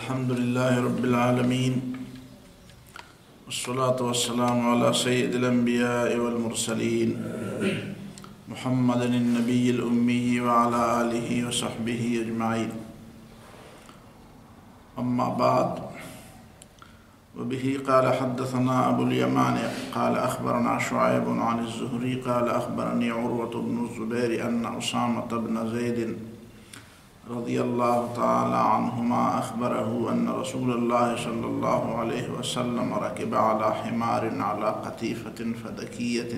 الحمد لله رب العالمين والصلاة والسلام على سيد الأنبياء والمرسلين محمد النبي الأمي وعلى آله وصحبه أجمعين. أما بعد، وبه قال حدثنا أبو اليمان قال أخبرنا شعيب عن الزهري قال أخبرني عروة بن الزبير أن أسامة بن زيد رضي الله تعالى عنهما أخبره أن رسول الله صلى الله عليه وسلم ركب على حمار على قتيفة فدكية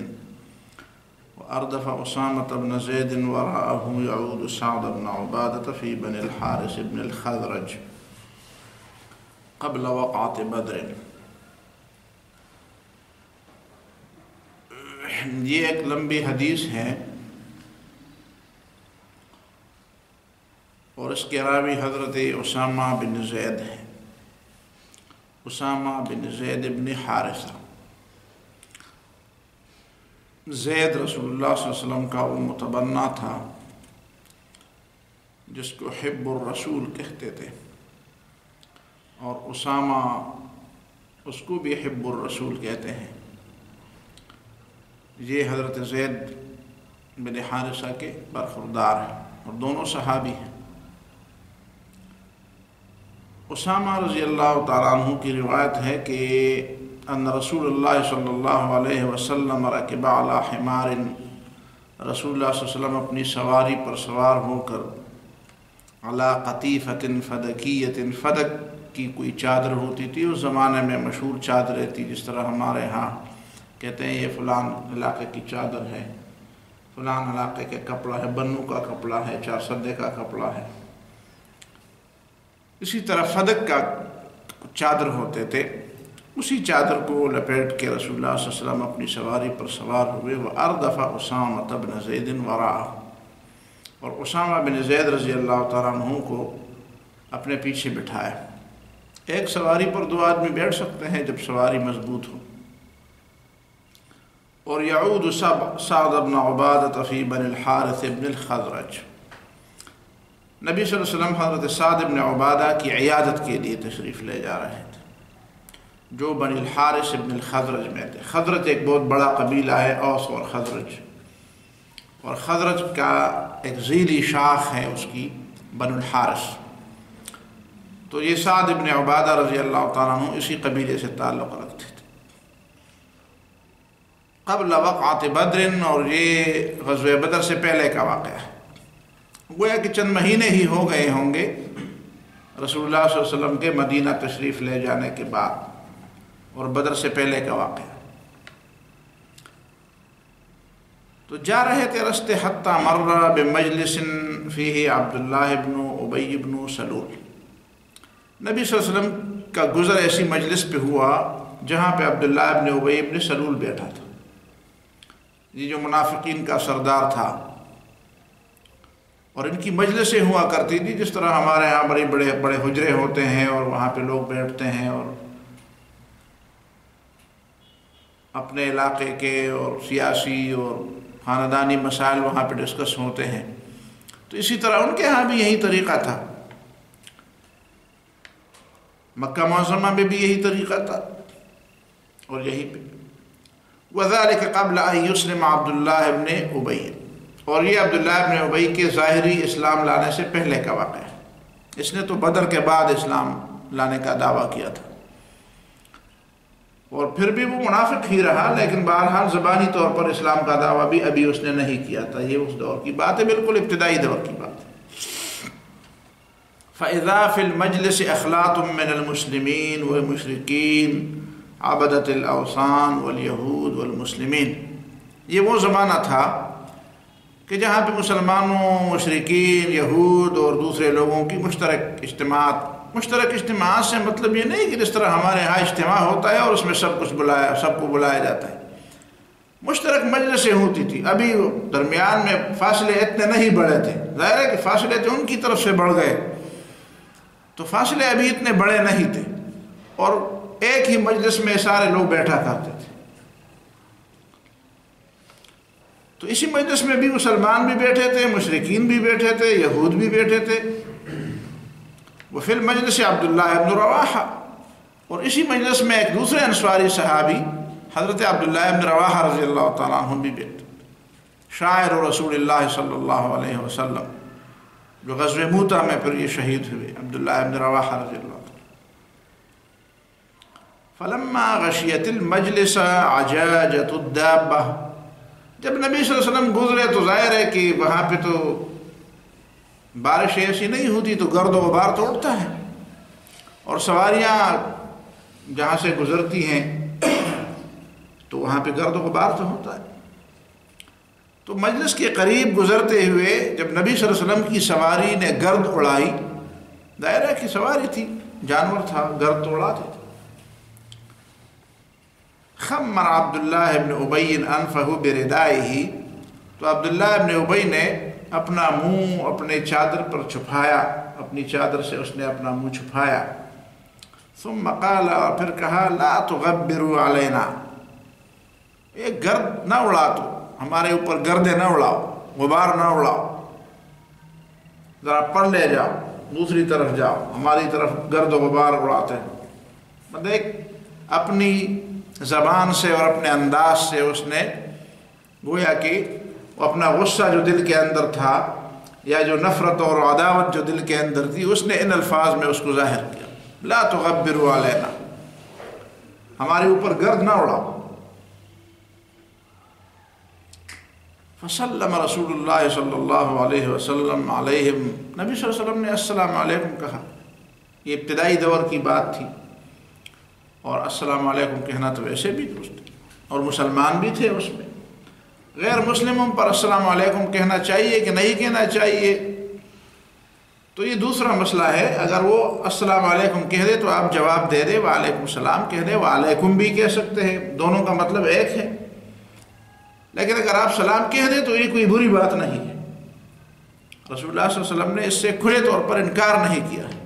وأردف أسامة بن زيد وراءه يعود سعد بن عبادة في بني الحارث بن الخزرج قبل وقعة بدر. یہ ایک لمبی حدیث ہے اور اس کے راوی حضرت اسامہ بن زید ہیں، اسامہ بن زید بن حارثہ. زید رسول اللہ صلی اللہ علیہ وسلم کا وہ متبنہ تھا جس کو حب الرسول کہتے تھے، اور اسامہ اس کو بھی حب الرسول کہتے ہیں. یہ حضرت زید بن حارثہ کے برخوردار ہیں اور دونوں صحابی ہیں. اسامہ رضی اللہ تعالیٰ عنہ کی روایت ہے کہ ان رسول اللہ صلی اللہ علیہ وسلم رکب علی حمار، رسول اللہ صلی اللہ علیہ وسلم اپنی سواری پر سوار ہو کر علی قطیفۃ فدکیۃ، فدک کی کوئی چادر ہوتی تھی، اس زمانے میں مشہور چادریں تھی، جس طرح ہمارے ہاں کہتے ہیں یہ فلان علاقے کی چادر ہے، فلان علاقے کے کپڑا ہے، بنو کا کپڑا ہے، چار سدے کا کپڑا ہے. اسی طرح فدک کا چادر ہوتے تھے، اسی چادر کو لپیٹ کے رسول اللہ صلی اللہ علیہ وسلم اپنی سواری پر سوار ہوئے. وَأَرْدَفَ أُسَامَةَ بْنَ زَيْدٍ وَرَاءَهُ، اور اسامہ بن زید رضی اللہ تعالیٰ عنہ کو اپنے پیچھے بٹھایا. ایک سواری پر دو آدمی بیٹھ سکتے ہیں جب سواری مضبوط ہو. اور یعود سعد بن عبادة فی بنی الحارث بن الخزرج، نبی صلی اللہ علیہ وسلم حضرت سعد بن عبادہ کی عیادت کے لیے تشریف لے جا رہے تھے، جو بنی الحارث بن الخزرج میں تھے. خزرج ایک بہت بڑا قبیلہ ہے، اوس اور خزرج، اور خزرج کا ایک ذیلی شاخ ہے اس کی بنی الحارث. تو یہ سعد بن عبادہ رضی اللہ تعالیٰ عنہ اسی قبیلے سے تعلق رکھتے تھے. قبل وقعت بدر، اور یہ غزوہ بدر سے پہلے کا واقعہ ہے. گویا کہ چند مہینے ہی ہو گئے ہوں گے رسول اللہ صلی اللہ علیہ وسلم کے مدینہ تشریف لے جانے کے بعد، اور بدر سے پہلے کا واقعہ. تو جا رہے تھے رستے حتی مر بمجلس فیہ عبداللہ بن ابی بن سلول. نبی صلی اللہ علیہ وسلم کا گزر ایسی مجلس پہ ہوا جہاں پہ عبداللہ بن ابی بن سلول بیٹھا تھا. یہ جو منافقین کا سردار تھا، اور ان کی مجلسیں ہوا کرتی تھی جس طرح ہمارے ہاں بڑے بڑے حجرے ہوتے ہیں اور وہاں پہ لوگ بیٹھتے ہیں اور اپنے علاقے کے اور سیاسی اور خاندانی مسائل وہاں پہ ڈسکس ہوتے ہیں. تو اسی طرح ان کے ہاں بھی یہی طریقہ تھا، مکہ معظمہ میں بھی یہی طریقہ تھا اور یہیں پہ. وَذَلِكَ قَبْلَ أَن يُسْلِمَ عَبْدُ اللَّهِ بْنِ أُبَيٍّ، اور یہ عبداللہ ابن ابی کے ظاہری اسلام لانے سے پہلے کا واقعہ ہے. اس نے تو بدر کے بعد اسلام لانے کا دعویٰ کیا تھا، اور پھر بھی وہ منافق ہی رہا، لیکن بہرحال زبانی طور پر اسلام کا دعویٰ بھی ابھی اس نے نہیں کیا تھا. یہ اس دور کی بات ہے، بالکل ابتدائی دور کی بات ہے. فَإِذَا فِي الْمَجْلِسِ أَخْلَاطٌ مِّنَ الْمُسْلِمِينَ وَالْمُشْرِكِينَ عَبَدَةِ الْأَوْثَانِ وَالْيَهُودِ وَالْمُسْلِمِينَ. یہ وہ زمانہ تھا کہ جہاں پہ مسلمانوں، مشرکین، یہود اور دوسرے لوگوں کی مشترک اجتماعات سے مطلب یہ نہیں کہ جس طرح ہمارے ہاں اجتماع ہوتا ہے اور اس میں سب کو بلایا جاتا ہے. مشترک مجلسیں ہوتی تھی. ابھی درمیان میں فاصلے اتنے نہیں بڑے تھے، ظاہر ہے کہ فاصلے تو ان کی طرف سے بڑھ گئے، تو فاصلے ابھی اتنے بڑے نہیں تھے، اور ایک ہی مجلس میں سارے لوگ بیٹھا کرتے تھے. تو اسی مجلس میں بھی مسلمان بھی بیٹھے تھے، مشرکین بھی بیٹھے تھے، یہود بھی بیٹھے تھے. وفی المجلس عبداللہ ابن رواحہ، اور اسی مجلس میں ایک دوسرے انصاری صحابی حضرت عبداللہ ابن رواحہ رضی اللہ تعالیٰ عنہ بھی بیٹھے، شاعر رسول اللہ صلی اللہ علیہ وسلم، جو غزوہ موتہ میں پھر یہ شہید ہوئے، عبداللہ ابن رواحہ رضی اللہ تعالیٰ۔ فلما غشیت المجلس عجاجت الدابہ، جب نبی صلی اللہ علیہ وسلم گزرے تو ظاہر ہے کہ وہاں پہ تو بارش ایسی نہیں ہوتی، تو گرد و غبار تو اٹھتا ہے، اور سواریاں جہاں سے گزرتی ہیں تو وہاں پہ گرد و غبار تو ہوتا ہے۔ تو مجلس کے قریب گزرتے ہوئے جب نبی صلی اللہ علیہ وسلم کی سواری نے گرد اڑائی، دائرہ کی سواری تھی، جانور تھا، گرد تو اڑاتے تھے، خمر عبداللہ ابن ابی انفہ بردائہ، تو عبداللہ ابن ابی نے اپنا منہ اپنے چادر پر چھپایا، اپنی چادر سے اس نے اپنا منہ چھپایا، ثم قال، اور پھر کہا، لا تغبروا علینا، ایک گرد نہ اڑا، تو ہمارے اوپر گردے نہ اڑاؤ، غبار نہ اڑاؤ، ذرا پڑھ لے جاؤ، دوسری طرف جاؤ، ہماری طرف گرد و غبار اڑاتے ہیں۔ مطلب اپنی زبان سے اور اپنے انداز سے اس نے گویا کہ وہ اپنا غصہ جو دل کے اندر تھا یا جو نفرت اور عداوت جو دل کے اندر تھی، اس نے ان الفاظ میں اس کو ظاہر کیا، لا تغبروا علینا، ہمارے اوپر گرد نہ اڑاؤ۔ فسلم رسول اللہ صلی اللہ علیہ وسلم علیہم، نبی صلی اللہ علیہ وسلم نے السلام علیکم کہا۔ یہ ابتدائی دور کی بات تھی، اور السلام علیکم کہنا تو ویسے بھی درست، اور مسلمان بھی تھے اس میں، غیر مسلموں پر السلام علیکم کہنا چاہیے کہ نہیں کہنا چاہیے، تو یہ دوسرا مسئلہ ہے۔ اگر وہ السلام علیکم کہہ دے تو آپ جواب دے دے، وعلیکم السلام کہہ دے، وعلیکم بھی کہہ سکتے ہیں، دونوں کا مطلب ایک ہے، لیکن اگر آپ سلام کہہ دیں تو یہ کوئی بری بات نہیں ہے۔ رسول اللہ صلی اللہ علیہ وسلم نے اس سے کھلے طور پر انکار نہیں کیا ہے۔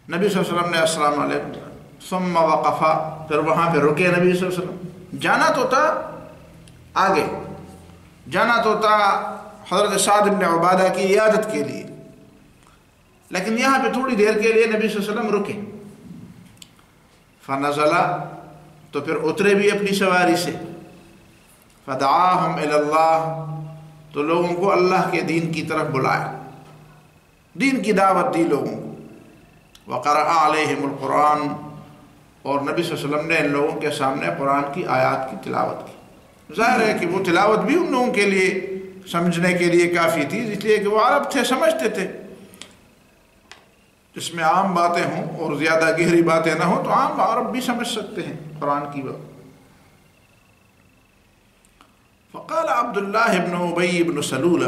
نبی صلی اللہ علیہ وسلم نے السلام علیکم، ثم وقفا، پھر وہاں پہ رکے نبی صلی اللہ علیہ وسلم۔ جانا تو تھا آگے، جانا تو تھا حضرت سعد بن عبادہ کی عیادت کے لیے، لیکن یہاں پہ تھوڑی دیر کے لیے نبی صلی اللہ علیہ وسلم رکے۔ فنزلا، تو پھر اترے بھی اپنی سواری سے، فدعاہم الی اللہ، تو لوگوں کو اللہ کے دین کی طرف بلایا، دین کی دعوت دی لوگوں کو۔ وقرأ علیہم القرآن، اور نبی صلی اللہ علیہ وسلم نے ان لوگوں کے سامنے قرآن کی آیات کی تلاوت کی۔ ظاہر ہے کہ وہ تلاوت بھی ان لوگوں کے لیے سمجھنے کے لیے کافی تھی، اس لیے کہ وہ عرب تھے، سمجھتے تھے، جس میں عام باتیں ہوں اور زیادہ گہری باتیں نہ ہوں تو عام عرب بھی سمجھ سکتے ہیں قرآن کی بات۔ فقال عبداللہ ابن ابی ابن سلول،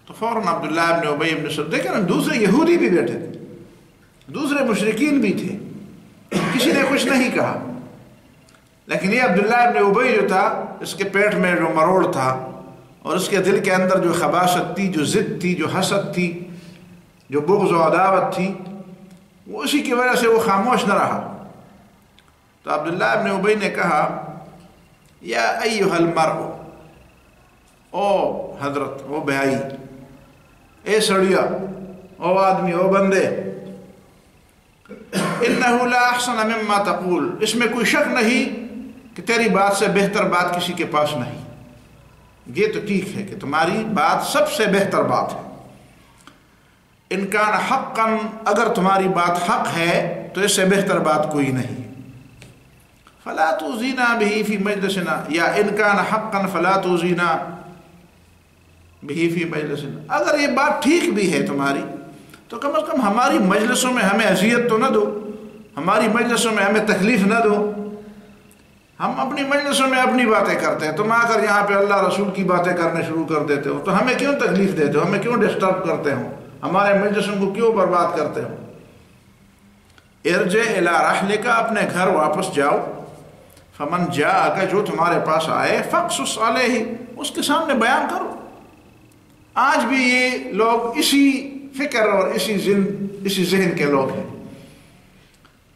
تو فوراً عبداللہ ابن ابی ابن سلول، دیکھیں دوسرے یہودی بھی بیٹھے تھے، دوسرے مشرکین بھی تھے، کسی نے کچھ نہیں کہا، لیکن یہ عبداللہ ابن ابی جو تھا، اس کے پیٹ میں جو مروڑ تھا اور اس کے دل کے اندر جو خباثت تھی، جو ضد تھی، جو حسد تھی، جو بغض و عداوت تھی، وہ اسی کی وجہ سے وہ خاموش نہ رہا۔ تو عبداللہ ابن ابی نے کہا، یا ایھا المرء، او حضرت، او بھائی، اے سڑیا، او آدمی، او بندے، انہ لا احسن مما تقول، اس میں کوئی شک نہیں کہ تیری بات سے بہتر بات کسی کے پاس نہیں، یہ تو ٹھیک ہے کہ تمہاری بات سب سے بہتر بات ہے۔ ان کان حقا، اگر تمہاری بات حق ہے تو اس سے بہتر بات کوئی نہیں۔ فلا توزینا بہ فی مجلسنا، یا ان کان حقا فلا توزینا بہ فی مجلسنا، اگر یہ بات ٹھیک بھی ہے تمہاری تو کم از کم ہماری مجلسوں میں ہمیں اذیت تو نہ دو، ہماری مجلسوں میں ہمیں تکلیف نہ دو۔ ہم اپنی مجلسوں میں اپنی باتیں کرتے ہیں، تم آ کر یہاں پہ اللہ رسول کی باتیں کرنے شروع کر دیتے ہو، تو ہمیں کیوں تکلیف دیتے ہو، ہمیں کیوں ڈسٹرب کرتے ہو، ہمارے مجلسوں کو کیوں برباد کرتے ہو۔ ارجع الی رحلک، اپنے گھر واپس جاؤ، فمن جاءک، جو تمہارے پاس آئے، فاقصص علیہ، اس کے سامنے بیان کرو۔ آج بھی یہ لوگ اسی فکر اور اسی ذہن کے لوگ ہیں،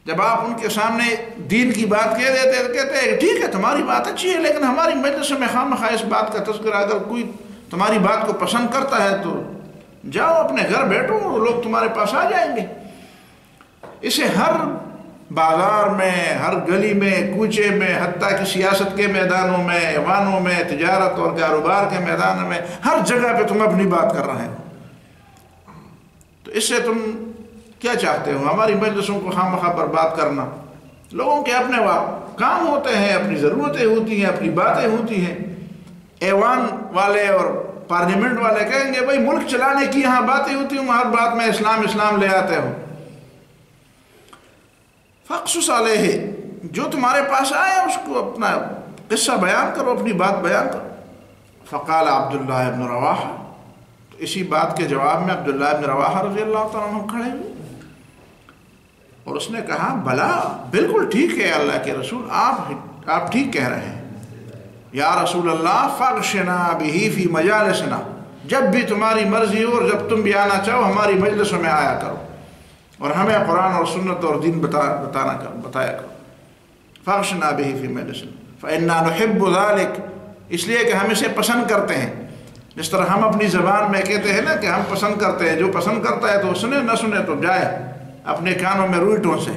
جب آپ ان کے سامنے دین کی بات کہہ دیتے تو کہتے ہیں ٹھیک ہے تمہاری بات اچھی ہے، لیکن ہماری مجلس میں خواہ مخواہ اس بات کا تذکرہ، اگر کوئی تمہاری بات کو پسند کرتا ہے تو جاؤ اپنے گھر بیٹھو، لوگ تمہارے پاس آ جائیں گے۔ اسے ہر بازار میں، ہر گلی میں، کوچے میں، حتیٰ کہ سیاست کے میدانوں میں، ایوانوں میں، تجارت اور کاروبار کے میدانوں میں، ہر جگہ پہ تم اپنی بات کر رہے ہو۔ تو اس سے تم کیا چاہتے ہو؟ ہماری مجلسوں کو خواہ مخواہ برباد کرنا۔ لوگوں کے اپنے کام ہوتے ہیں، اپنی ضرورتیں ہوتی ہیں، اپنی باتیں ہوتی ہیں۔ ایوان والے اور پارلیمنٹ والے کہیں گے بھائی ملک چلانے کی یہاں باتیں ہوتی ہیں، ہر بات میں اسلام اسلام لے آتے ہو۔ فقصص علیہ، جو تمہارے پاس آئے اس کو اپنا قصہ بیان کرو، اپنی بات بیان کرو۔ فقال عبداللہ ابن رواحہ، تو اسی بات کے جواب میں عبداللہ ابن رواحہ رضی اللہ تعالیٰ عنہ کھڑے ہوئے اور اس نے کہا بلا، بالکل ٹھیک ہے اللہ کے رسول، آپ ٹھیک کہہ رہے ہیں۔ یا رسول اللہ فاغشنا بہ فی مجالسنا، جب بھی تمہاری مرضی ہو اور جب تم بھی آنا چاہو ہماری مجلسوں میں آیا کرو اور ہمیں قرآن اور سنت اور دین بتایا کرو۔ فاغشنا بہ فی مجلسنا فإنا نحب ذلک، اس لیے کہ ہم اسے پسند کرتے ہیں۔ جس طرح ہم اپنی زبان میں کہتے ہیں نا کہ ہم پسند کرتے ہیں، جو پسند کرتا ہے تو سنے، نہ سنے تو جائے اپنے کانوں میں روئی ٹونسے۔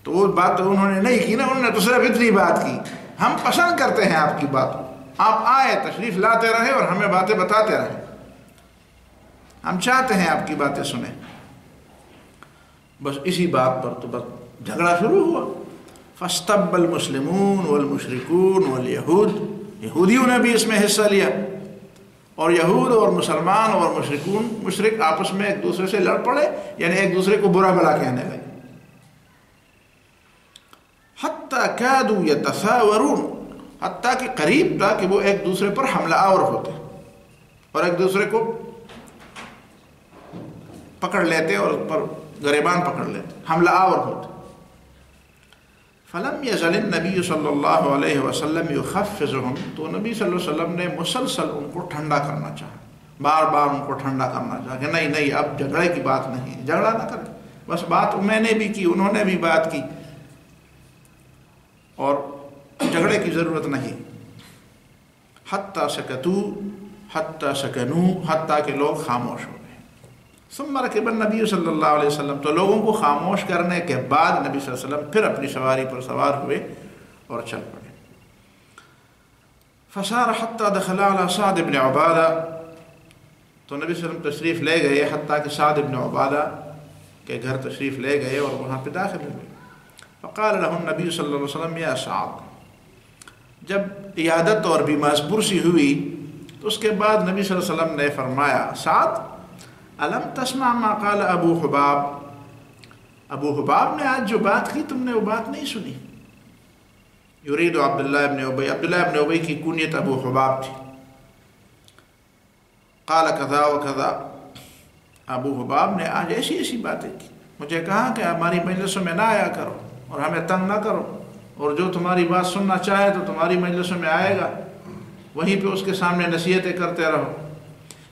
تو وہ بات تو انہوں نے نہیں کی نا، انہوں نے تو صرف اتنی بات کی، ہم پسند کرتے ہیں آپ کی بات، آپ آئے تشریف لاتے رہے اور ہمیں باتیں بتاتے رہے، ہم چاہتے ہیں آپ کی باتیں سنیں۔ بس اسی بات پر تو بس جھگڑا شروع ہوا۔ فاستب المسلمون والمشرکون والیہود، یہودیوں نے بھی اس میں حصہ لیا، اور یہود اور مسلمان اور مشرک آپس میں ایک دوسرے سے لڑ پڑے، یعنی ایک دوسرے کو برا بھلا کہنے لگے۔ حتیٰ کادوا یتثاورون، حتیٰ کہ قریب تھا کہ وہ ایک دوسرے پر حملہ آور ہوتے اور ایک دوسرے کو پکڑ لیتے اور اس پر گریبان پکڑ لیتے، حملہ آور ہوتے۔ فلم یزل النبی صلی اللہ علیہ وسلم یخفضہم، تو نبی صلی اللہ علیہ وسلم نے مسلسل ان کو ٹھنڈا کرنا چاہا، بار بار ان کو ٹھنڈا کرنا چاہا کہ نہیں اب جھگڑے کی بات نہیں، جھگڑا نہ کریں، بس بات میں نے بھی کی، انہوں نے بھی بات کی، اور جھگڑے کی ضرورت نہیں۔ حتیٰ سکنو، حتیٰ کہ لوگ خاموش ہو گئے۔ ثم رکب النبی صلی اللہ علیہ وسلم، تو لوگوں کو خاموش کرنے کے بعد نبی صلی اللہ علیہ وسلم پھر اپنی سواری پر سوار ہوئے اور چل پڑے۔ فسار حتیٰ دخل علی سعد بن عبادہ، تو نبی صلی اللہ علیہ وسلم تشریف لے گئے حتیٰ کہ سعد بن عبادہ کے گھر تشریف لے گئے اور وہاں پہ داخل ہوئے۔ فقال له النبی صلی اللہ علیہ وسلم یا سعد، جب عیادت اور بیمار پرسی ہوئی تو اس کے بعد نبی صلی اللہ علیہ وسلم نے فرمایا سعد الم تسمع ما قال ابو حباب، ابو حباب نے آج جو بات کی تم نے وہ بات نہیں سنی؟ یرید عبداللہ ابن ابی، عبداللہ ابن ابی کی کنیت ابو حباب تھی۔ قال کذا و کذا، ابو حباب نے آج ایسی ایسی باتیں کی، مجھے کہا کہ ہماری مجلسوں میں نہ آیا کرو اور ہمیں تنگ نہ کرو، اور جو تمہاری بات سننا چاہے تو تمہاری مجلسوں میں آئے گا، وہیں پہ اس کے سامنے نصیحتیں کرتے رہو۔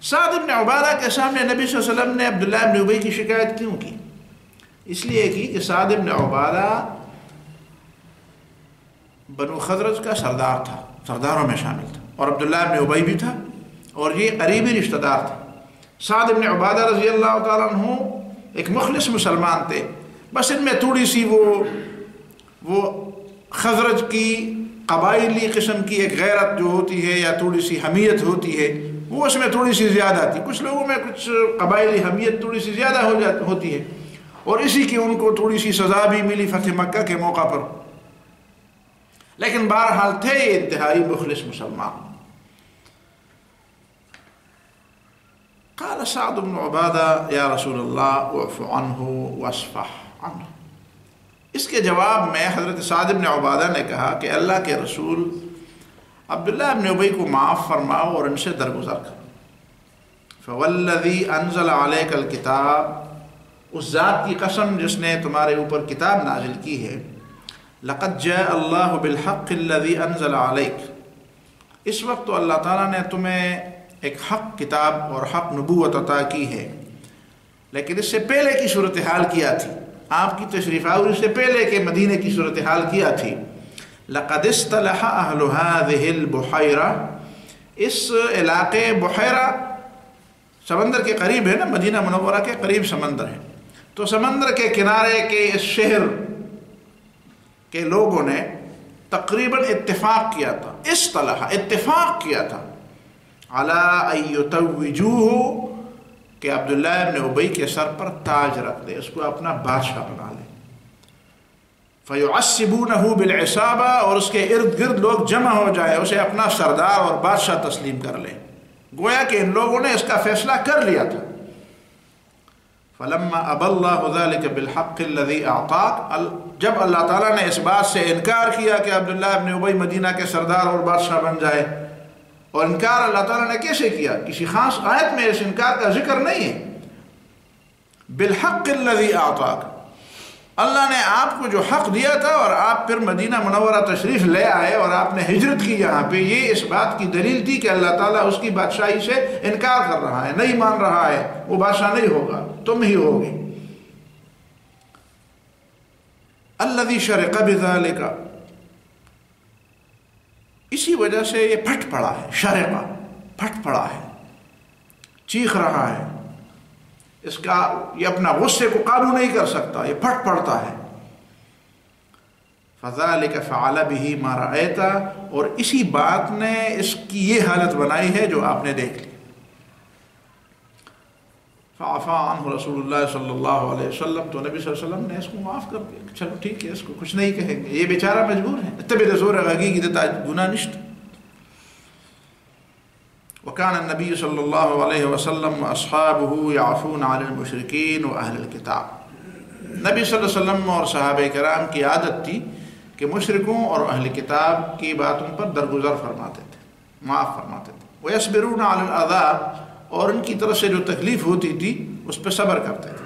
سعد بن عبادہ کے سامنے نبی صلی اللہ علیہ وسلم نے عبداللہ ابن ابی کی شکایت کیوں کی؟ اس لیے کی کہ سعد بن عبادہ بنو خزرج کا سردار تھا، سرداروں میں شامل تھا، اور عبداللہ ابن ابی بھی تھا، اور یہ قریبی رشتہ دار تھا۔ سعد بن عبادہ رضی اللہ تعالیٰ عنہ ایک مخلص مسلمان تھے، بس ان میں تھوڑی سی وہ خزرج کی قبائلی قسم کی ایک غیرت جو ہوتی ہے یا تھوڑی سی حمیت ہوتی ہے، وہ اس میں تھوڑی سی زیادہ تھی۔ کچھ لوگوں میں کچھ قبائلی حمیت تھوڑی سی زیادہ ہوتی ہے، اور اسی کی ان کو تھوڑی سی سزا بھی ملی فتح مکہ کے موقع پر، لیکن بہرحال تھے یہ انتہائی مخلص مسلمان۔ قال سعد بن عبادہ یا رسول اللہ اعف عنہ واصفح عنہ، اس کے جواب میں حضرت سعد بن عبادہ نے کہا کہ اللہ کے رسول عبداللہ ابن ابی کو معاف فرماؤ اور ان سے درگزر کرو۔ فوالذی انزل علیک الکتاب، اس ذات کی قسم جس نے تمہارے اوپر کتاب نازل کی ہے، لقد جاء اللہ بالحق الذی انزل علیک، اس وقت تو اللہ تعالیٰ نے تمہیں ایک حق کتاب اور حق نبوت عطا کی ہے، لیکن اس سے پہلے کی صورتحال کیا تھی، آپ کی تشریف آوری سے پہلے کے مدینے کی صورتحال کیا تھی۔ لقد اصطلح اہل هذه البحیرہ، اس علاقے بحیرہ سمندر کے قریب ہے نا، مدینہ منورہ کے قریب سمندر ہے، تو سمندر کے کنارے کے اس شہر کے لوگوں نے تقریباً اتفاق کیا تھا، اصطلح اتفاق کیا تھا علی ان یتوجوہ، کہ عبداللہ ابن ابی کے سر پر تاج رکھ دے، اس کو اپنا بادشاہ بنا لے، فیعصبونہ بالعصابہ، اور اس کے ارد گرد لوگ جمع ہو جائے، اسے اپنا سردار اور بادشاہ تسلیم کر لیں، گویا کہ ان لوگوں نے اس کا فیصلہ کر لیا تھا۔ فلما ابى الله ذلك بالحق الذي اعطاك، جب اللہ تعالیٰ نے اس بات سے انکار کیا کہ عبداللہ ابن ابی مدینہ کے سردار اور بادشاہ بن جائے، اور انکار اللہ تعالیٰ نے کیسے کیا؟ کسی خاص آیت میں اس انکار کا ذکر نہیں ہے۔ بالحق الذي اعطاك، اللہ نے آپ کو جو حق دیا تھا اور آپ پھر مدینہ منورہ تشریف لے آئے اور آپ نے ہجرت کی یہاں پہ، یہ اس بات کی دلیل تھی کہ اللہ تعالیٰ اس کی بادشاہی سے انکار کر رہا ہے، نہیں مان رہا ہے، وہ بادشاہ نہیں ہوگا، تم ہی ہوگی۔ الذی شرق بذالک، اسی وجہ سے یہ پھٹ پڑا ہے، شرقہ پھٹ پڑا ہے، چیخ رہا ہے، اس کا یہ اپنا غصے کو قابو نہیں کر سکتا، یہ پھٹ پڑتا ہے۔ فذالک فعل به ما رأیت، اور اسی بات نے اس کی یہ حالت بنائی ہے جو آپ نے دیکھ لی۔ فعفا عنہ رسول اللہ صلی اللہ علیہ وسلم، تو نبی صلی اللہ علیہ وسلم نے اس کو معاف کر دیا، چلو ٹھیک ہے، اس کو کچھ نہیں کہیں گے، یہ بیچارہ مجبور ہے، اتبع زور غگی دیتا گناہ نشت۔ وكان النبي صلی اللہ علیہ وسلم واصحابہ يعفون عن المشرکین واہل الکتاب، نبی صلی اللہ علیہ وسلم اور صحابہ کرام کی عادت تھی کہ مشرکوں اور اہل کتاب کی باتوں پر درگزر فرماتے تھے، معاف فرماتے تھے۔ ويصبرون على الاذى، اور ان کی طرف سے جو تکلیف ہوتی تھی اس پہ صبر کرتے تھے۔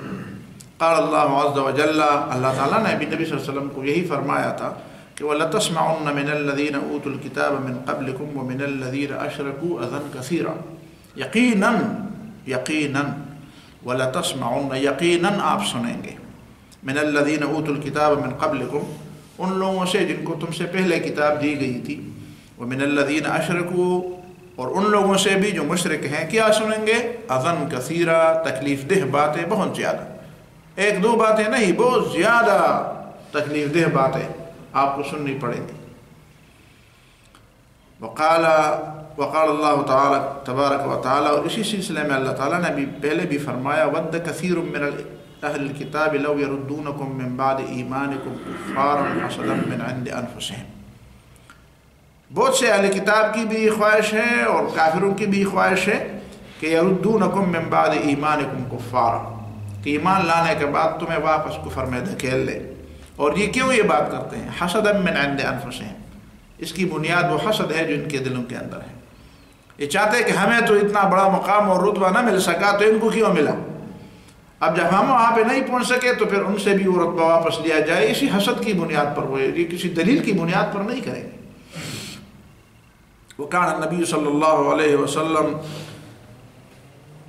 قال اللہ عز وجل، اللہ تعالیٰ نے بھی نبی صلی اللہ علیہ وسلم کو یہی فرمایا تھا کہ وَلَتَسْمَعُنَّ مِنَ الَّذِينَ أُوتُوا الْكِتَابَ مِنْ قَبْلِكُمْ وَمِنَ الَّذِينَ أَشْرَكُوا أَذًى كَثِيرًا، یقیناً وَلَتَسْمَعُنَّ، یقیناً آپ سنیں گے، مِنَ الَّذِينَ أُوتُوا الْكِتَابَ مِنْ قَبْلِكُمْ، ان لوگوں سے جن کو تم سے پہلے کتاب دی گئی تھی، وَمِنَ الَّذِينَ أَشْرَكُوا، اور ان لوگوں سے بھی جو مشرک ہیں، کیا سنیں گے؟ اذًى کثیرا، تکلیف دہ باتیں بہت زیادہ، ایک دو باتیں نہیں، بہت زیادہ تکلیف دہ باتیں آپ کو سننی پڑیں گی۔ وقال اللہ تعالیٰ تبارک و تعالیٰ، اور اسی سلسلے میں اللہ تعالیٰ نے بھی پہلے بھی فرمایا، ود کثیر من اہل الکتاب لو یردونکم من بعد ایمانکم کفارا حسدا من عند انفسہم، بہت سے اہل کتاب کی بھی خواہش ہے اور کافروں کی بھی خواہش ہے کہ یردونکم من بعد ایمانکم کفارا، کہ ایمان لانے کے بعد تمہیں واپس کفر میں دھکیل لے۔ اور یہ کیوں یہ بات کرتے ہیں؟ حسدا من عند انفسہم، اس کی بنیاد وہ حسد ہے جو ان کے دلوں کے اندر ہے، یہ چاہتے ہیں کہ ہمیں تو اتنا بڑا مقام اور رتبہ نہ مل سکا تو ان کو کیوں ملا، اب جب ہم وہاں پہ نہیں پہنچ سکے تو پھر ان سے بھی وہ رتبہ واپس لیا جائے، اسی حسد کی بنیاد پر، وہ یہ کسی دلیل کی بنیاد پر نہیں کریں گے۔ وكان النبي صلی اللہ علیہ وسلم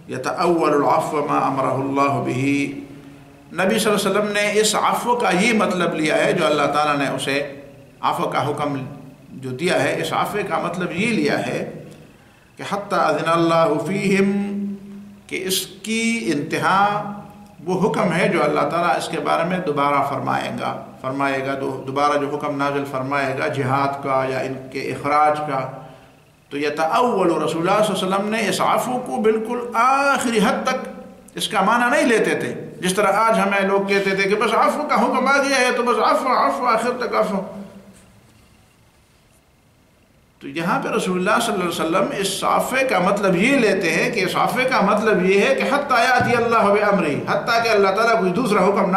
يتأول العفو ما امرہ اللہ به، نبی صلی اللہ علیہ وسلم نے اس عفو کا یہ مطلب لیا ہے جو اللہ تعالیٰ نے اسے عفو کا حکم جو دیا ہے، اس عفو کا مطلب یہ لیا ہے کہ حتی اذن اللہ فیہم، کہ اس کی انتہا وہ حکم ہے جو اللہ تعالیٰ اس کے بارے میں دوبارہ فرمائے گا، دوبارہ جو حکم نازل فرمائے گا جہاد کا یا ان کے اخراج کا، تو یتأول رسول اللہ صلی اللہ علیہ وسلم نے اس عفو کو بالکل آخری حد تک اس کا معنی نہیں لیتے تھے، جس طرح آج ہمیں لوگ کہتے تھے کہ بس عفو کا حکم آ گیا ہے تو بس عفو آخر تک عفو۔ تو یہاں پہ رسول اللہ صلی اللہ علیہ وسلم اس عفو کا مطلب یہ لیتے ہیں کہ اس عفو کا مطلب یہ ہے کہ حتی یاتی اللہ بامرہ، حتیٰ کہ اللہ تعالیٰ کوئی دوسرا حکم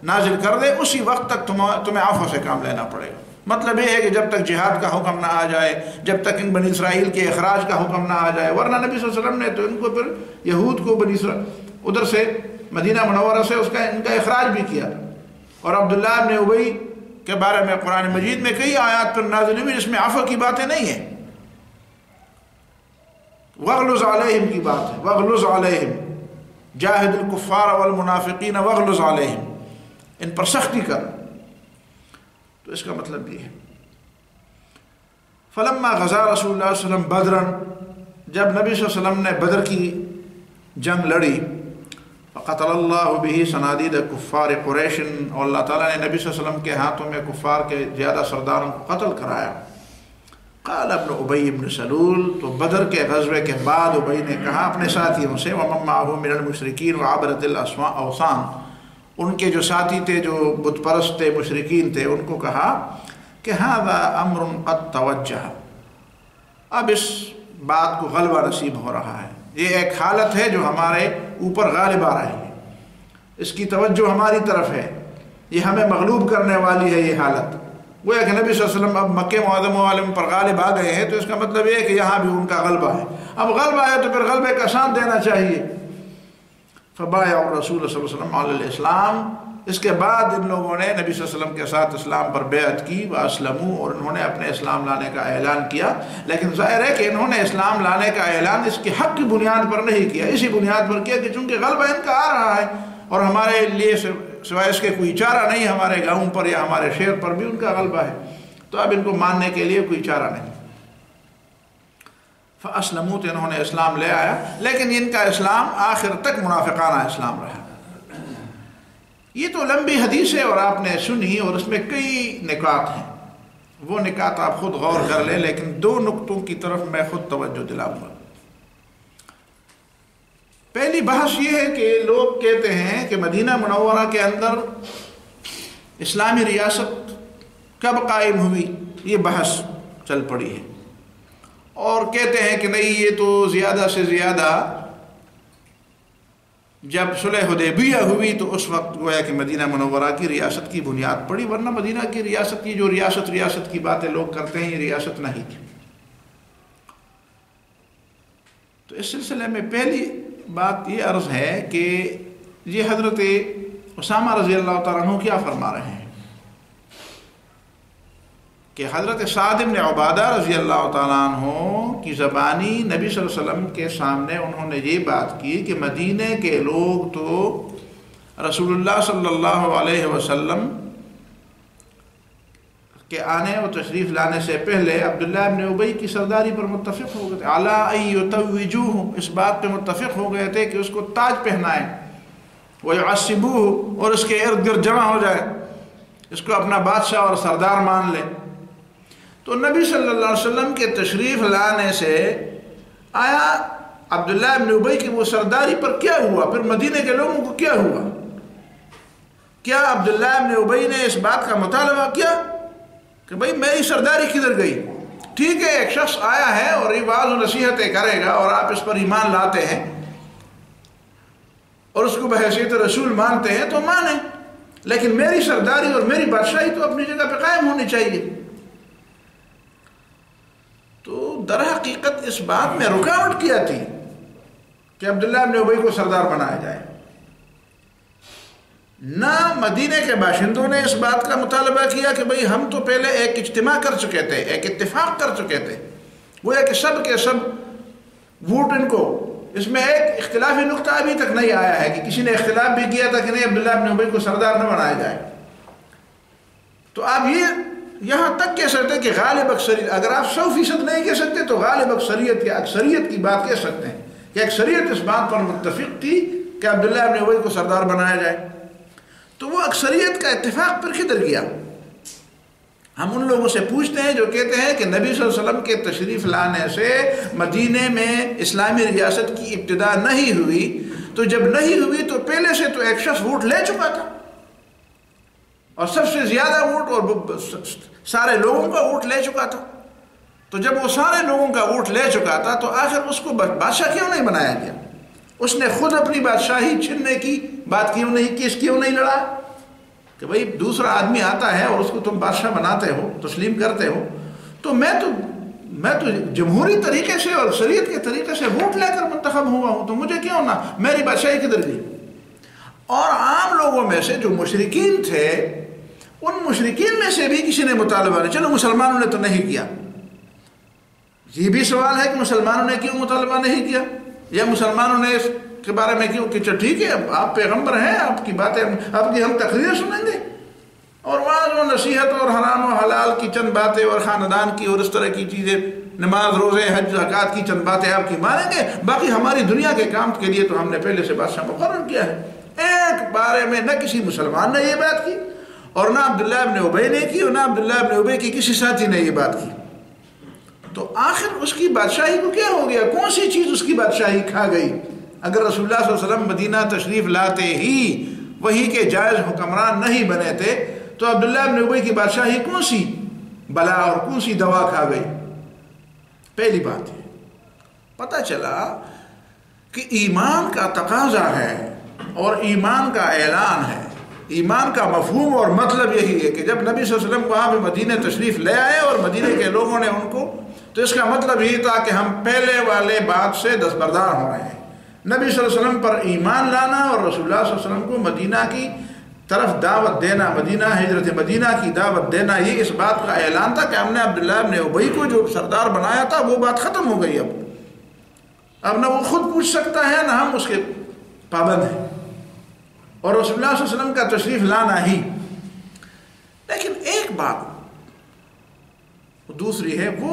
نازل کر دے اسی وقت تک تمہیں عفو سے کام لینا پڑے گا۔ مطلب یہ ہے کہ جب تک جہاد کا حکم نہ آ جائے، جب تک ان بنی اسرائیل کے اخراج کا حکم نہ آ جائے، ورنہ نبی صلی اللہ علیہ وسلم نے تو ان کو پھر یہود کو بنی اسرائیل ادھر سے مدینہ منورہ سے ان کا اخراج بھی کیا، اور عبداللہ ابن ابی کے بارے میں قرآن مجید میں کئی آیات پر نازل ہوئی جس میں عفو کی باتیں نہیں ہیں، وغلظ علیہم کی بات ہے، وغلظ علیہم جاہد الکفار والمنافقین وغلظ علیہم، ان پر سختی کر، تو اس کا مطلب یہ ہے۔ فلما غزا رسول اللہ صلی اللہ علیہ وسلم بدرا، جب نبی صلی اللہ علیہ وسلم نے بدر کی جنگ لڑی، فقتل اللہ بہ صنادید کفار قریش، اور اللہ تعالیٰ نے نبی صلی اللہ علیہ وسلم کے ہاتھوں میں کفار کے زیادہ سرداروں کو قتل کرایا۔ قال ابن ابی بن سلول، تو بدر کے غزوے کے بعد ابی نے کہا اپنے ساتھیوں سے، ومن معه من المشرکین وعبدۃ الاوثان، ان کے جو ساتھی تھے جو بت پرست تھے، مشرکین تھے، ان کو کہا کہ ھذا امر قد توجہ، اب اس بات کو غلبہ نصیب ہو رہا ہے، یہ ایک حالت ہے جو ہمارے اوپر غالب آ رہی ہے، اس کی توجہ ہماری طرف ہے، یہ ہمیں مغلوب کرنے والی ہے یہ حالت۔ گویا کہ نبی صلی اللہ علیہ وسلم اب مکہ معظمہ والے پر غالب آ گئے ہیں، تو اس کا مطلب یہ ہے کہ یہاں بھی ان کا غلبہ ہے، اب غلبہ ہے تو پھر غلبے کا ساتھ دینا چاہیے۔ فبایع الرسول صلی اللہ علیہ وسلم علی الاسلام، اس کے بعد ان لوگوں نے نبی صلی اللہ علیہ وسلم کے ساتھ اسلام پر بیعت کی، واسلموا، اور انہوں نے اپنے اسلام لانے کا اعلان کیا، لیکن ظاہر ہے کہ انہوں نے اسلام لانے کا اعلان اس کے حق کی بنیاد پر نہیں کیا، اسی بنیاد پر کیا کہ چونکہ غلبہ ان کا آ رہا ہے اور ہمارے لیے سوائے اس کے کوئی چارہ نہیں، ہمارے گاؤں پر یا ہمارے شہر پر بھی ان کا غلبہ ہے، تو اب ان کو ماننے کے لیے کوئی چارہ نہیں۔ فاسلموا، تو انہوں نے اسلام لے آیا، لیکن ان کا اسلام آخر تک منافقانہ اسلام رہا۔ یہ تو لمبی حدیث ہے اور آپ نے سنی، اور اس میں کئی نکات ہیں، وہ نکات آپ خود غور کر لیں، لیکن دو نکتوں کی طرف میں خود توجہ دلاؤں گا۔ پہلی بحث یہ ہے کہ لوگ کہتے ہیں کہ مدینہ منورہ کے اندر اسلامی ریاست کب قائم ہوئی، یہ بحث چل پڑی ہے، اور کہتے ہیں کہ نہیں، یہ تو زیادہ سے زیادہ جب صلح حدیبیہ ہوئی تو اس وقت گویا کہ مدینہ منورہ کی ریاست کی بنیاد پڑی، ورنہ مدینہ کی ریاست کی جو ریاست کی باتیں لوگ کرتے ہیں، یہ ریاست نہیں تھی۔ تو اس سلسلے میں پہلی بات یہ عرض ہے کہ یہ حضرت اسامہ رضی اللہ تعالیٰ عنہ کیا فرما رہے ہیں کہ حضرت سعد بن عبادہ رضی اللہ تعالیٰ عنہ کی زبانی نبی صلی اللہ علیہ وسلم کے سامنے انہوں نے یہ بات کی کہ مدینے کے لوگ تو رسول اللہ صلی اللہ علیہ وسلم کے آنے و تشریف لانے سے پہلے عبداللہ ابن ابی کی سرداری پر متفق ہو گئے تھے، علی ان یتوجوہ، اس بات پہ متفق ہو گئے تھے کہ اس کو تاج پہنائیں، ویعصبوہ، اور اس کے ارد گرد جمع ہو جائے، اس کو اپنا بادشاہ اور سردار مان لیں۔ تو نبی صلی اللہ علیہ وسلم کے تشریف لانے سے آیا عبداللہ ابن ابی کی وہ سرداری پر کیا ہوا، پھر مدینے کے لوگوں کو کیا ہوا؟ کیا عبداللہ ابن ابی نے اس بات کا مطالبہ کیا کہ بھئی میری سرداری کدھر گئی؟ ٹھیک ہے، ایک شخص آیا ہے اور یہ وعظ و نصیحتیں کرے گا اور آپ اس پر ایمان لاتے ہیں اور اس کو بحیثیت رسول مانتے ہیں تو مانیں، لیکن میری سرداری اور میری بادشاہی تو اپنی جگہ پہ قائم ہونی چاہیے۔ تو در حقیقت اس بات میں رکاوٹ کیا تھی کہ عبداللہ ابن ابی کو سردار بنایا جائے؟ نہ مدینے کے باشندوں نے اس بات کا مطالبہ کیا کہ بھئی ہم تو پہلے ایک اجتماع کر چکے تھے، ایک اتفاق کر چکے تھے، وہ ہے کہ سب کے سب ووٹ ان کو، اس میں ایک اختلافی نقطہ ابھی تک نہیں آیا ہے کہ کسی نے اختلاف بھی کیا تھا کہ نہیں عبداللہ ابن ابی کو سردار نہ بنایا جائے۔ تو آپ یہ یہاں تک کہہ سکتے کہ غالب اکثریت، اگر آپ 100% نہیں کہہ سکتے تو غالب اکثریت یا اکثریت کی بات کہہ سکتے ہیں کہ اکثریت اس بات پر متفق تھی کہ عبداللہ ابن ابی کو سردار بنایا جائے۔ تو وہ اکثریت کا اتفاق پر کدھر گیا؟ ہم ان لوگوں سے پوچھتے ہیں جو کہتے ہیں کہ نبی صلی اللہ علیہ وسلم کے تشریف لانے سے مدینے میں اسلامی ریاست کی ابتدا نہیں ہوئی، تو جب نہیں ہوئی تو پہلے سے تو ایک شخص ووٹ لے چکا تھا اور سب سے زیادہ ووٹ اور سارے لوگوں کا ووٹ لے چکا تھا، تو جب وہ سارے لوگوں کا ووٹ لے چکا تھا تو آخر اس کو بادشاہ کیوں نہیں بنایا گیا؟ اس نے خود اپنی بادشاہی چھننے کی بات کیوں نہیں کی؟ اس کیوں نہیں لڑا کہ بھئی دوسرا آدمی آتا ہے اور اس کو تم بادشاہ بناتے ہو، تسلیم کرتے ہو، تو میں تو جمہوری طریقے سے اور شریعت کے طریقے سے ووٹ لے کر منتخب ہوا ہوں، تو مجھے کیوں نہ، میری بادشاہی کدھر گئی؟ اور عام لوگوں میں سے جو مشرکین تھے، ان مشرکین میں سے بھی کسی نے مطالبہ نہیں، چلو مسلمانوں نے تو نہیں کیا، یہ بھی سوال ہے کہ مسلمانوں نے کیوں مطالبہ نہیں کیا، یا مسلمانوں نے اس کے بارے میں کیوں کہ ٹھیک ہے آپ پیغمبر ہیں، آپ کی باتیں، آپ کی ہم تقریریں سنیں گے، اور وعظ و نصیحت اور حرام و حلال کی چند باتیں اور خاندان کی اور اس طرح کی چیزیں نماز روزے حج زکوٰۃ کی چند باتیں آپ کی مانیں گے، باقی ہماری دنیا کے کام کے لیے تو ہم نے پہلے سے بادشاہ مقرر کیا ہے۔ ایک بارے میں نہ کسی مسلمان نے یہ بات کی، اور نہ عبداللہ ابن ابی نے کی، اور نہ عبداللہ ابن ابی کی کسی ساتھی نے یہ بات کی۔ تو آخر اس کی بادشاہی کو کیا ہو گیا؟ کون سی چیز اس کی بادشاہی کھا گئی؟ اگر رسول اللہ صلی اللہ علیہ وسلم مدینہ تشریف لاتے ہی وہی کے جائز حکمران نہیں بنے تھے تو عبداللہ ابن ابی کی بادشاہی کون سی بلا اور کون سی دوا کھا گئی؟ پہلی بات ہے، پتہ چلا کہ ایمان کا تقاضا ہے اور ایمان کا اعلان ہے۔ ایمان کا مفہوم اور مطلب یہی ہے کہ جب نبی صلی اللہ علیہ وسلم وہاں پہ مدینہ تشریف لے آئے اور مدینہ کے لوگوں نے ان کو، تو اس کا مطلب یہ تھا کہ ہم پہلے والے بات سے دستبردار ہو رہے ہیں۔ نبی صلی اللہ علیہ وسلم پر ایمان لانا اور رسول اللہ صلی اللہ علیہ وسلم کو مدینہ کی طرف دعوت دینا، مدینہ ہجرت مدینہ کی دعوت دینا، یہ اس بات کا اعلان تھا کہ ہم نے عبداللہ ابن ابی کو جو سردار بنایا تھا وہ بات ختم ہو گئی۔ اب نہ وہ خود پوچھ سکتا ہے نہ ہم اس کے پابند ہیں، اور رسول اللہ صلی اللہ علیہ وسلم کا تشریف لانا ہی۔ لیکن ایک بات دوسری ہے، وہ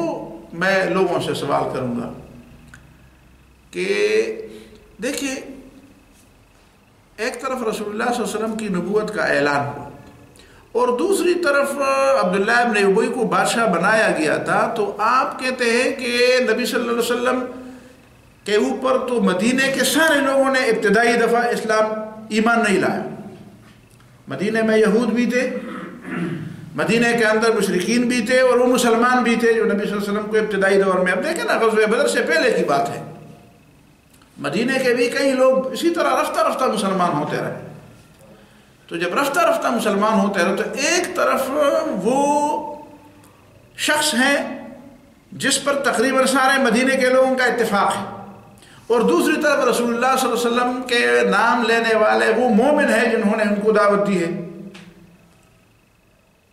میں لوگوں سے سوال کروں گا کہ دیکھیے، ایک طرف رسول اللہ صلی اللہ علیہ وسلم کی نبوت کا اعلان ہوا اور دوسری طرف عبداللہ ابن ابی کو بادشاہ بنایا گیا تھا، تو آپ کہتے ہیں کہ نبی صلی اللہ علیہ وسلم کے اوپر تو مدینے کے سارے لوگوں نے ابتدائی دفعہ اسلام ایمان نہیں لایا۔ مدینے میں یہود بھی تھے، مدینے کے اندر مشرکین بھی تھے، اور وہ مسلمان بھی تھے جو نبی صلی اللہ علیہ وسلم کو ابتدائی دور میں، اب دیکھیں نا غزوہ بدر سے پہلے کی بات ہے، مدینے کے بھی کئی لوگ اسی طرح رفتہ رفتہ مسلمان ہوتے رہے۔ تو جب رفتہ رفتہ مسلمان ہوتے رہے تو ایک طرف وہ شخص ہیں جس پر تقریباً سارے مدینے کے لوگوں کا اتفاق ہے، اور دوسری طرف رسول اللہ صلی اللہ علیہ وسلم کے نام لینے والے وہ مومن ہیں جنہوں نے ان کو دعوت دی ہے۔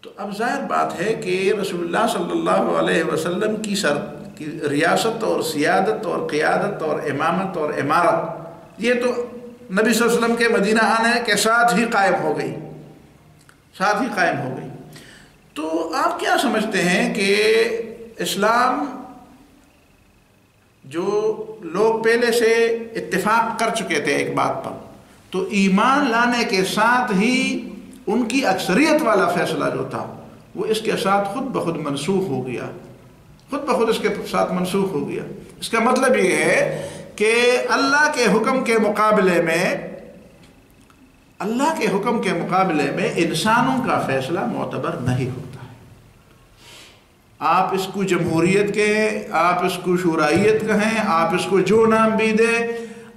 تو اب ظاہر بات ہے کہ رسول اللہ صلی اللہ علیہ وسلم کی ریاست اور سیادت اور قیادت اور امامت اور امارت یہ تو نبی صلی اللہ علیہ وسلم کے مدینہ آنے کے ساتھ ہی قائم ہو گئی، ساتھ ہی قائم ہو گئی۔ تو آپ کیا سمجھتے ہیں کہ اسلام جو لوگ پہلے سے اتفاق کر چکے تھے ایک بات پر، تو ایمان لانے کے ساتھ ہی ان کی اکثریت والا فیصلہ جو تھا وہ اس کے ساتھ خود بخود منسوخ ہو گیا، خود بخود اس کے ساتھ منسوخ ہو گیا۔ اس کا مطلب یہ ہے کہ اللہ کے حکم کے مقابلے میں انسانوں کا فیصلہ معتبر نہیں ہوتا ہے۔ آپ اس کو جمہوریت کہیں، آپ اس کو شورائیت کہیں، آپ اس کو جو نام بھی دیں،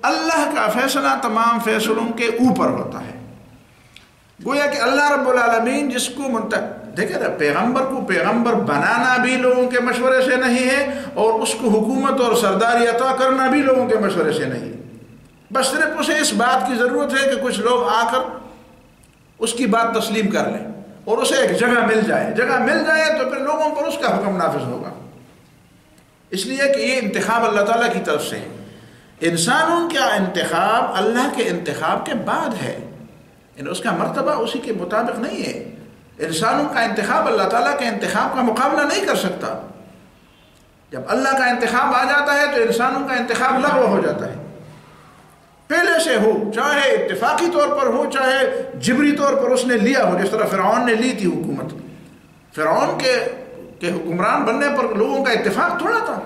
اللہ کا فیصلہ تمام فیصلوں کے اوپر ہوتا ہے۔ گویا کہ اللہ رب العالمین جس کو دیکھیں نا، پیغمبر کو پیغمبر بنانا بھی لوگوں کے مشورے سے نہیں ہے، اور اس کو حکومت اور سرداری عطا کرنا بھی لوگوں کے مشورے سے نہیں ہے۔ بس صرف اسے اس بات کی ضرورت ہے کہ کچھ لوگ آ کر اس کی بات تسلیم کر لیں اور اسے ایک جگہ مل جائے تو پھر لوگوں پر اس کا حکم نافذ ہوگا۔ اس لیے کہ یہ انتخاب اللہ تعالیٰ کی طرف سے ہے۔ انسانوں کا انتخاب اللہ کے انتخاب کے بعد ہے، اس کا مرتبہ اسی کے مطابق نہیں ہے۔ انسانوں کا انتخاب اللہ تعالیٰ کے انتخاب کا مقابلہ نہیں کر سکتا۔ جب اللہ کا انتخاب آ جاتا ہے تو انسانوں کا انتخاب لغو ہو جاتا ہے، پہلے سے ہو، چاہے اتفاقی طور پر ہو چاہے جبری طور پر اس نے لیا ہو، جس طرح فرعون نے لی تھی حکومت۔ فرعون کے حکمران بننے پر لوگوں کا اتفاق تھوڑا تھا،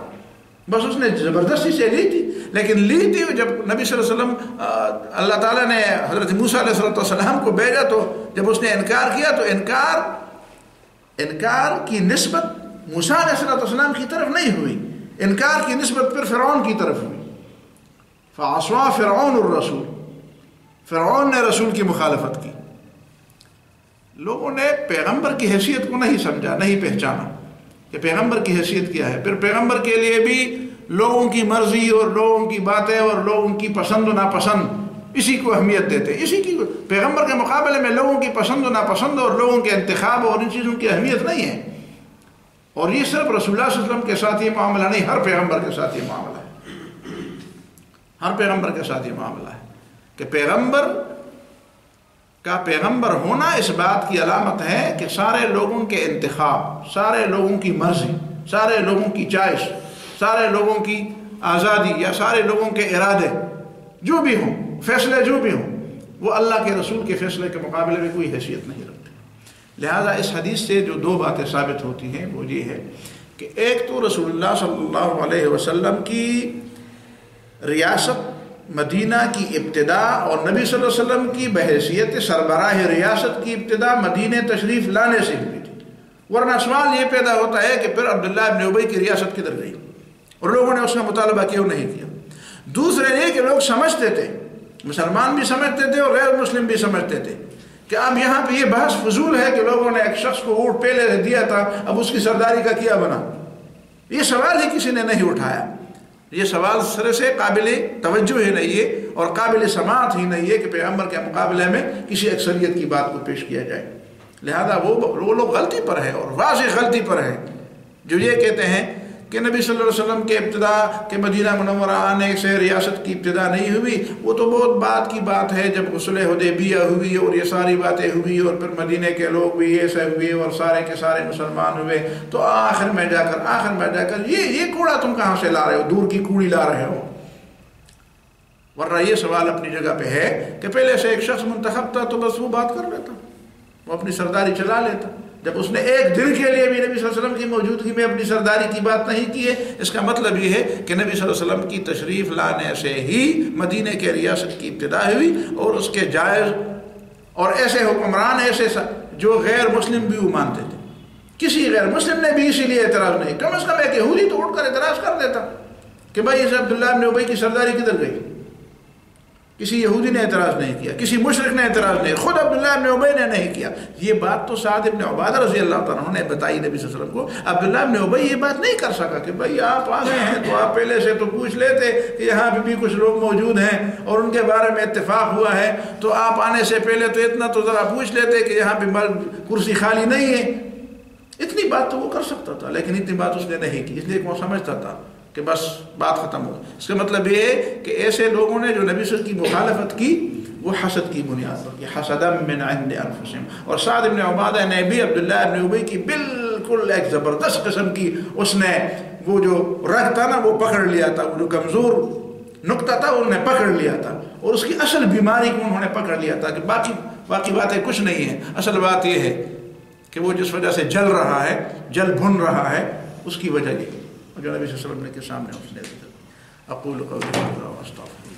بس اس نے زبردستی سے لی تھی، لیکن لی تھی جب نبی صلی اللہ علیہ وسلم اللہ تعالیٰ نے حضرت موسیٰ علیہ السلام کو بھیجا، تو جب اس نے انکار کیا تو انکار کی نسبت موسیٰ علیہ السلام کی طرف نہیں ہوئی، انکار کی نسبت پھر فرعون کی طرف ہوئی۔ فعصى فرعون الرسول، فرعون نے رسول کی مخالفت کی۔ لوگوں نے پیغمبر کی حیثیت کو نہیں سمجھا، نہیں پہچانا کہ پیغمبر کی حیثیت کیا ہے۔ پھر پیغمبر کے لیے بھی لوگوں کی مرضی اور لوگوں کی باتیں اور لوگوں کی پسند و ناپسند، اسی کو اہمیت دیتے، اسی کی پیغمبر کے مقابلے میں لوگوں کی پسند و ناپسند اور لوگوں کے انتخاب اور ان چیزوں کی اہمیت نہیں ہے۔ اور یہ صرف رسول اللہ صلی اللہ علیہ وسلم کے ساتھ یہ معاملہ نہیں، ہر پیغمبر کے ساتھ یہ معاملہ ہے، ہر پیغمبر کے ساتھ یہ معاملہ ہے کہ پیغمبر کا پیغمبر ہونا اس بات کی علامت ہے کہ سارے لوگوں کے انتخاب، سارے لوگوں کی مرضی سارے لوگوں کی چوائس، سارے لوگوں کی آزادی یا سارے لوگوں کے ارادے جو بھی ہوں، فیصلے جو بھی ہوں، وہ اللہ کے رسول کے فیصلے کے مقابلے میں کوئی حیثیت نہیں رکھتے۔ لہذا اس حدیث سے جو دو باتیں ثابت ہوتی ہیں وہ یہ ہے کہ ایک تو رسول اللہ صلی اللہ علیہ وسلم کی ریاست مدینہ کی ابتدا اور نبی صلی اللہ علیہ وسلم کی بحیثیت سربراہ ریاست کی ابتدا مدینہ تشریف لانے سے ہوئی تھی، ورنہ سوال یہ پیدا ہوتا ہے کہ پھر عبداللہ ابن ابی کی ریاست کدھر گئی اور لوگوں نے اس کا مطالبہ کیوں نہیں کیا۔ دوسرے یہ کہ لوگ سمجھتے تھے، مسلمان بھی سمجھتے تھے اور غیر مسلم بھی سمجھتے تھے کہ اب یہاں پہ یہ بحث فضول ہے کہ لوگوں نے ایک شخص کو اونٹ پہلے سے دیا تھا، اب اس کی سرداری کا کیا بنا۔ یہ سوال ہی کسی نے نہیں اٹھایا، یہ سوال سرے سے قابل توجہ ہی نہیں ہے اور قابل سماعت ہی نہیں ہے کہ پیغمبر کے مقابلے میں کسی اکثریت کی بات کو پیش کیا جائے۔ لہذا وہ لوگ غلطی پر ہے اور واضح غلطی پر ہے جو یہ کہتے ہیں کہ نبی صلی اللہ علیہ وسلم کے ابتدا کے مدینہ منورہ آنے سے ریاست کی ابتدا نہیں ہوئی۔ وہ تو بہت بعد کی بات ہے، جب صلح حدیبیہ ہوئی اور یہ ساری باتیں ہوئی اور پھر مدینہ کے لوگ بھی ایسے ہوئے اور سارے کے سارے مسلمان ہوئے، تو آخر میں جا کر یہ کوڑا تم کہاں سے لا رہے ہو، دور کی کوڑی لا رہے ہو۔ ورنہ یہ سوال اپنی جگہ پہ ہے کہ پہلے سے ایک شخص منتخب تھا تو بس وہ بات کر لیتا، وہ اپنی سرداری چلا لیتا۔ جب اس نے ایک دن کے لیے بھی نبی صلی اللہ علیہ وسلم کی موجودگی میں اپنی سرداری کی بات نہیں کی ہے، اس کا مطلب یہ ہے کہ نبی صلی اللہ علیہ وسلم کی تشریف لانے سے ہی مدینہ کے ریاست کی ابتدا ہوئی اور اس کے جائز اور ایسے حکمران ایسے جو غیر مسلم بھی وہ مانتے تھے۔ کسی غیر مسلم نے بھی اسی لیے اعتراض نہیں، کم از کم ایک یہودی تو اٹھ کر اعتراض کر دیتا کہ بھائی اس عبداللہ ابن ابی کی سرداری کدھر گئی۔ کسی یہودی نے اعتراض نہیں کیا، کسی مشرک نے اعتراض نہیں، خود عبداللہ ابن ابی نے نہیں کیا۔ یہ بات تو سعد ابن عبادہ رضی اللہ تعالیٰ عنہ نے بتائی نبی صلی اللہ علیہ وسلم کو۔ عبداللہ ابن ابی یہ بات نہیں کر سکا کہ بھائی آپ آ گئے ہیں تو آپ پہلے سے تو پوچھ لیتے کہ یہاں پہ بھی کچھ لوگ موجود ہیں اور ان کے بارے میں اتفاق ہوا ہے، تو آپ آنے سے پہلے تو اتنا تو ذرا پوچھ لیتے کہ یہاں پہ کرسی خالی نہیں ہے۔ اتنی بات تو وہ کر سکتا تھا، لیکن اتنی بات اس نے نہیں کی، اس لیے وہ سمجھتا تھا کہ بس بات ختم ہو۔ اس کا مطلب یہ ہے کہ ایسے لوگوں نے جو نبی صلی اللہ علیہ وسلم کی مخالفت کی وہ حسد کی بنیاد پر کی، حسدا من عند انفسهم۔ اور سعد ابن عبادہ نے بھی عبداللہ ابن ابی کی بالکل ایک زبردست قسم کی اس نے وہ جو رگ تھا نا وہ پکڑ لیا تھا، وہ جو کمزور نقطہ تھا انہوں نے پکڑ لیا تھا اور اس کی اصل بیماری کو انہوں نے پکڑ لیا تھا کہ باقی باتیں کچھ نہیں ہیں، اصل بات یہ ہے کہ وہ جس وجہ سے جل رہا ہے، جل بھن رہا ہے، اس کی وجہ یہ جو نبی صلی اللہ علیہ وسلم کے سامنے اس نے اقول قولی ھذا واستغفر